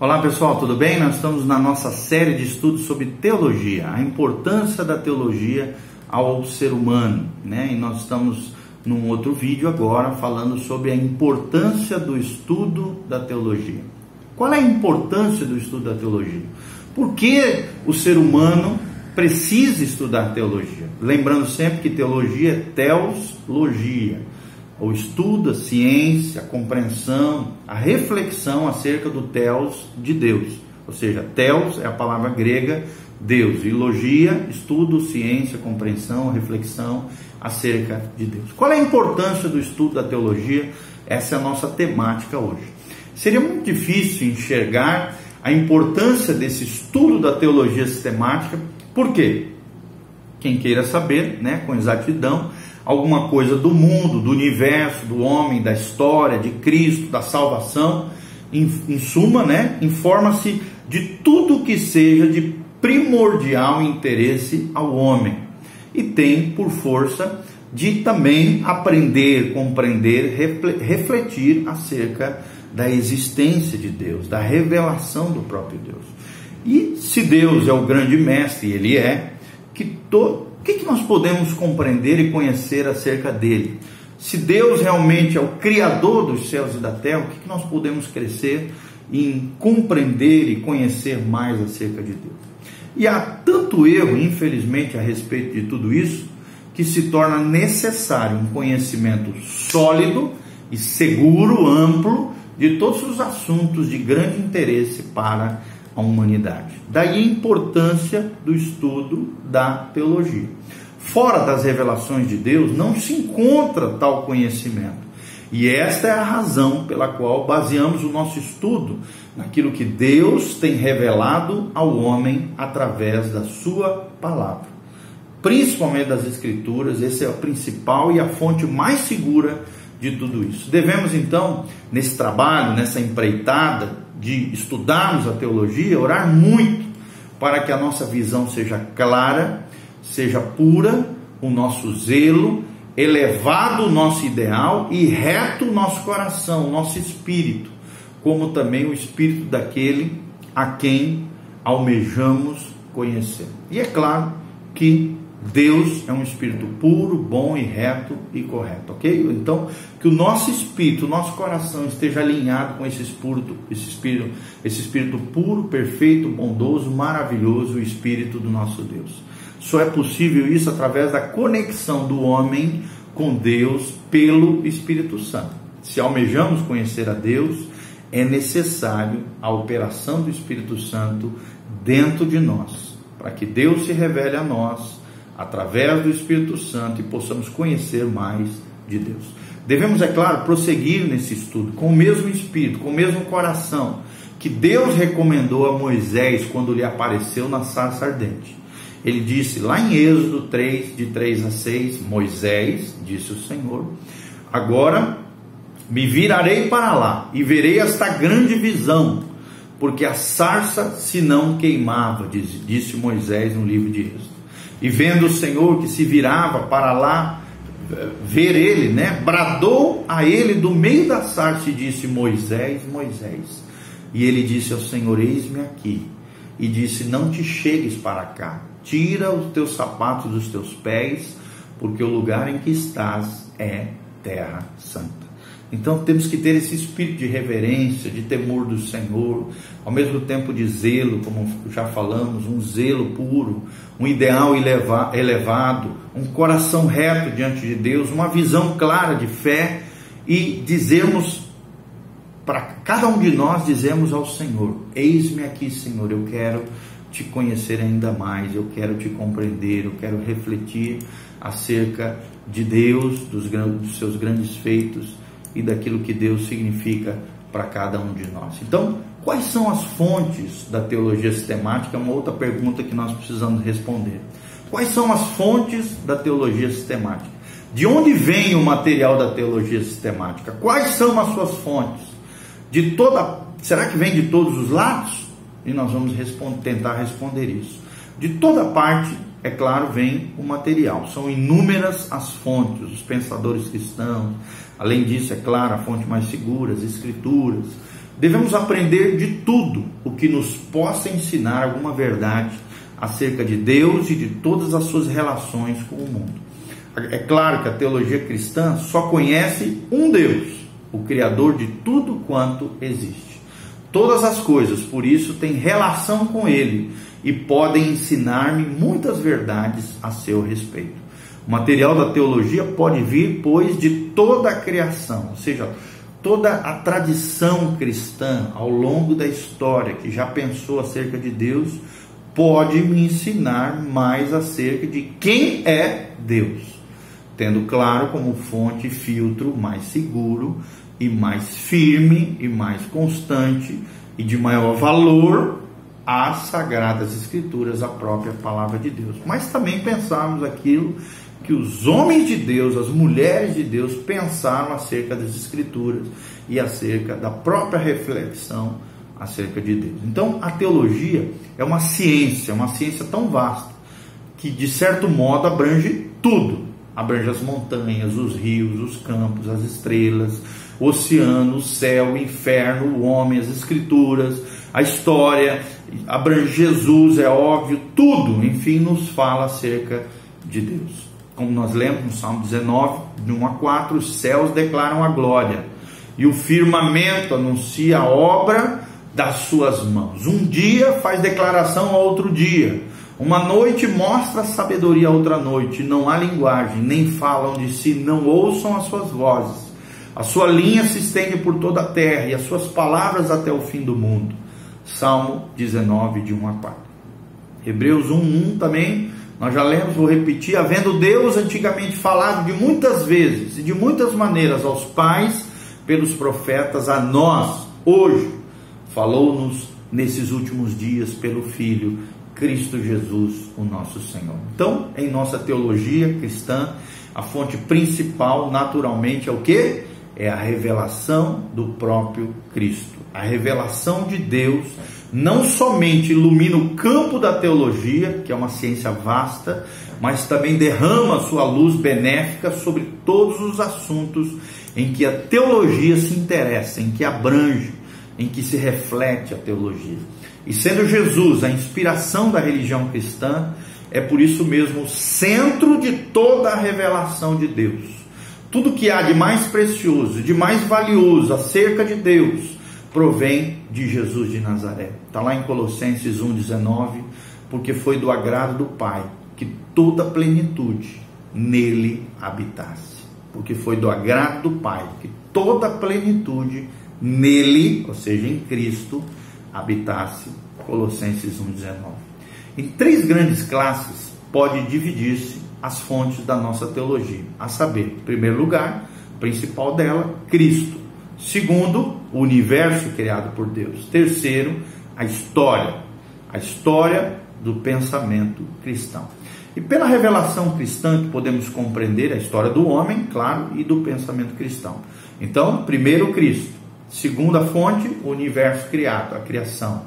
Olá pessoal, tudo bem? Nós estamos na nossa série de estudos sobre teologia, a importância da teologia ao ser humano, né? E nós estamos num outro vídeo agora falando sobre a importância do estudo da teologia. Qual é a importância do estudo da teologia? Por que o ser humano precisa estudar teologia? Lembrando sempre que teologia é teologia, o estudo, a ciência, a compreensão, a reflexão acerca do teos de Deus. Ou seja, teos é a palavra grega Deus, e logia, estudo, ciência, compreensão, reflexão acerca de Deus. Qual é a importância do estudo da teologia? Essa é a nossa temática hoje. Seria muito difícil enxergar a importância desse estudo da teologia sistemática. Por quê? Quem queira saber, né, com exatidão, alguma coisa do mundo, do universo, do homem, da história, de Cristo, da salvação, em suma, né, informa-se de tudo que seja de primordial interesse ao homem e tem por força de também aprender, compreender, refletir acerca da existência de Deus, da revelação do próprio Deus. E se Deus é o grande mestre, e Ele é, o que nós podemos compreender e conhecer acerca dele? Se Deus realmente é o Criador dos céus e da terra, o que nós podemos crescer em compreender e conhecer mais acerca de Deus? E há tanto erro, infelizmente, a respeito de tudo isso, que se torna necessário um conhecimento sólido e seguro, amplo, de todos os assuntos de grande interesse para a humanidade. Daí a importância do estudo da teologia. Fora das revelações de Deus não se encontra tal conhecimento. E esta é a razão pela qual baseamos o nosso estudo naquilo que Deus tem revelado ao homem através da sua palavra. Principalmente das Escrituras, esse é a principal e a fonte mais segura de tudo isso. Devemos então, nesse trabalho, nessa empreitada de estudarmos a teologia, orar muito para que a nossa visão seja clara, seja pura, o nosso zelo, elevado o nosso ideal e reto o nosso coração, o nosso espírito, como também o espírito daquele a quem almejamos conhecer. E é claro que Deus é um espírito puro, bom e reto e correto, ok? Então, que o nosso espírito, o nosso coração esteja alinhado com esse espírito puro, perfeito, bondoso, maravilhoso, o espírito do nosso Deus. Só é possível isso através da conexão do homem com Deus pelo Espírito Santo. Se almejamos conhecer a Deus, é necessário a operação do Espírito Santo dentro de nós, para que Deus se revele a nós através do Espírito Santo e possamos conhecer mais de Deus. Devemos, é claro, prosseguir nesse estudo com o mesmo espírito, com o mesmo coração que Deus recomendou a Moisés quando lhe apareceu na sarça ardente. Ele disse lá em Êxodo 3, de 3 a 6, Moisés, disse o Senhor, agora me virarei para lá e verei esta grande visão, porque a sarça se não queimava, disse Moisés no livro de Êxodo. E vendo o Senhor que se virava para lá ver ele, né, bradou a ele do meio da sarça e disse, Moisés, Moisés. E ele disse ao Senhor, eis-me aqui. E disse, não te chegues para cá, tira os teus sapatos dos teus pés, porque o lugar em que estás é terra santa. Então temos que ter esse espírito de reverência, de temor do Senhor, ao mesmo tempo de zelo, como já falamos, um zelo puro, um ideal elevado, um coração reto diante de Deus, uma visão clara de fé e dizermos, para cada um de nós, dizemos ao Senhor, eis-me aqui, Senhor, eu quero te conhecer ainda mais, eu quero te compreender, eu quero refletir acerca de Deus, dos seus grandes feitos, e daquilo que Deus significa para cada um de nós. Então, quais são as fontes da teologia sistemática? É uma outra pergunta que nós precisamos responder. Quais são as fontes da teologia sistemática? De onde vem o material da teologia sistemática? Quais são as suas fontes? Será que vem de todos os lados? E nós vamos tentar responder isso. De toda parte, é claro, vem o material. São inúmeras as fontes, os pensadores cristãos. Além disso, é claro, a fonte mais segura, as Escrituras. Devemos aprender de tudo o que nos possa ensinar alguma verdade acerca de Deus e de todas as suas relações com o mundo. É claro que a teologia cristã só conhece um Deus, o Criador de tudo quanto existe. Todas as coisas, por isso, têm relação com Ele e podem ensinar-me muitas verdades a seu respeito. O material da teologia pode vir, pois, de toda a criação, ou seja, toda a tradição cristã ao longo da história que já pensou acerca de Deus, pode me ensinar mais acerca de quem é Deus, tendo claro como fonte e filtro mais seguro e mais firme e mais constante e de maior valor as Sagradas Escrituras, a própria Palavra de Deus. Mas também pensarmos aquilo que os homens de Deus, as mulheres de Deus pensaram acerca das Escrituras e acerca da própria reflexão acerca de Deus. Então, a teologia é uma ciência tão vasta, que de certo modo abrange tudo. Abrange as montanhas, os rios, os campos, as estrelas, o oceano, o céu, o inferno, o homem, as Escrituras, a história, abrange Jesus, é óbvio, tudo, enfim, nos fala acerca de Deus. Como nós lemos no Salmo 19, de 1 a 4, os céus declaram a glória, e o firmamento anuncia a obra das suas mãos. Um dia faz declaração a outro dia, uma noite mostra sabedoria a outra noite, não há linguagem, nem falam de si, não ouçam as suas vozes. A sua linha se estende por toda a terra, e as suas palavras até o fim do mundo. Salmo 19, de 1 a 4. Hebreus 1:1 também, nós já lemos, vou repetir: havendo Deus antigamente falado de muitas vezes e de muitas maneiras aos pais pelos profetas, a nós, hoje, falou-nos nesses últimos dias pelo Filho, Cristo Jesus, o nosso Senhor. Então, em nossa teologia cristã, a fonte principal, naturalmente, é o quê? É a revelação do próprio Cristo. A revelação de Deus não somente ilumina o campo da teologia, que é uma ciência vasta, mas também derrama sua luz benéfica sobre todos os assuntos em que a teologia se interessa, em que abrange, em que se reflete a teologia. E sendo Jesus a inspiração da religião cristã, é por isso mesmo o centro de toda a revelação de Deus. Tudo que há de mais precioso, de mais valioso acerca de Deus, provém de Jesus de Nazaré. Está lá em Colossenses 1,19, porque foi do agrado do Pai que toda a plenitude nele habitasse. Porque foi do agrado do Pai que toda a plenitude nele, ou seja, em Cristo, habitasse. Colossenses 1,19. Em 3 grandes classes pode dividir-se as fontes da nossa teologia, a saber, em primeiro lugar, principal dela, Cristo. Segundo, o universo criado por Deus. Terceiro, a história do pensamento cristão. E pela revelação cristã que podemos compreender a história do homem, claro, e do pensamento cristão. Então, primeiro, Cristo. Segunda fonte, o universo criado, a criação.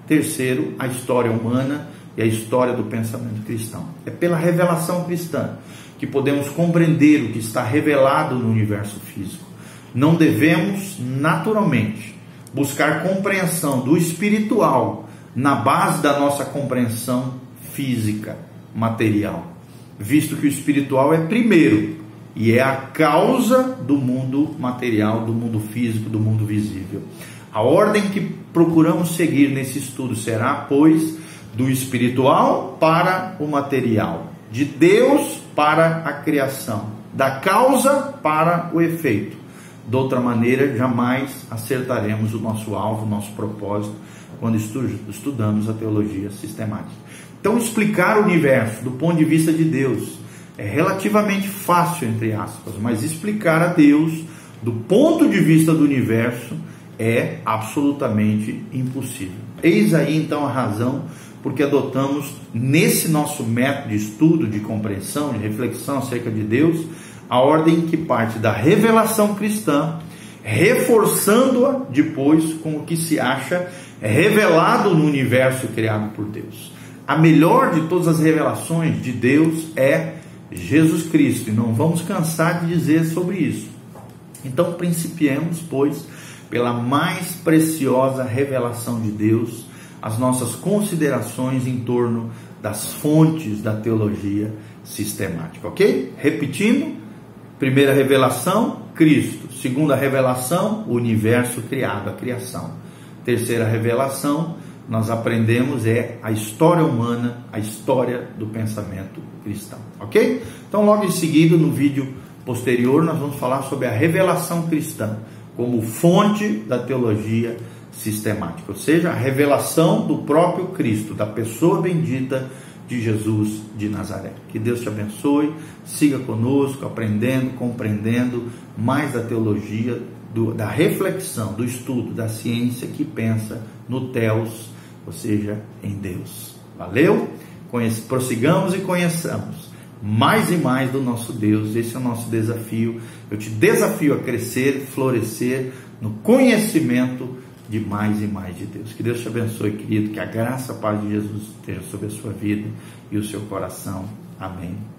Terceiro, a história humana e a história do pensamento cristão. É pela revelação cristã que podemos compreender o que está revelado no universo físico. Não devemos, naturalmente, buscar compreensão do espiritual na base da nossa compreensão física, material, visto que o espiritual é primeiro e é a causa do mundo material, do mundo físico, do mundo visível. A ordem que procuramos seguir nesse estudo será, pois, do espiritual para o material, de Deus para a criação, da causa para o efeito. De outra maneira, jamais acertaremos o nosso alvo, o nosso propósito, quando estudamos a teologia sistemática. Então, explicar o universo do ponto de vista de Deus é relativamente fácil, entre aspas, mas explicar a Deus do ponto de vista do universo é absolutamente impossível. Eis aí então a razão porque adotamos nesse nosso método de estudo, de compreensão, de reflexão acerca de Deus, a ordem que parte da revelação cristã, reforçando-a depois com o que se acha revelado no universo criado por Deus. A melhor de todas as revelações de Deus é Jesus Cristo, e não vamos cansar de dizer sobre isso. Então, principiemos, pois, pela mais preciosa revelação de Deus, as nossas considerações em torno das fontes da teologia sistemática, ok? Repetindo, primeira revelação, Cristo. Segunda revelação, o universo criado, a criação. Terceira revelação, nós aprendemos a história humana, a história do pensamento cristão, ok? Então, logo em seguida, no vídeo posterior, nós vamos falar sobre a revelação cristã como fonte da teologia sistemática, ou seja, a revelação do próprio Cristo, da pessoa bendita de Jesus de Nazaré. Que Deus te abençoe, siga conosco, aprendendo, compreendendo mais da teologia, da reflexão, do estudo, da ciência que pensa no Theos, ou seja, em Deus. Valeu? Prossigamos e conheçamos mais e mais do nosso Deus. Esse é o nosso desafio. Eu te desafio a crescer, florescer no conhecimento de mais e mais de Deus. Que Deus te abençoe, querido. Que a graça, a paz de Jesus esteja sobre a sua vida e o seu coração. Amém.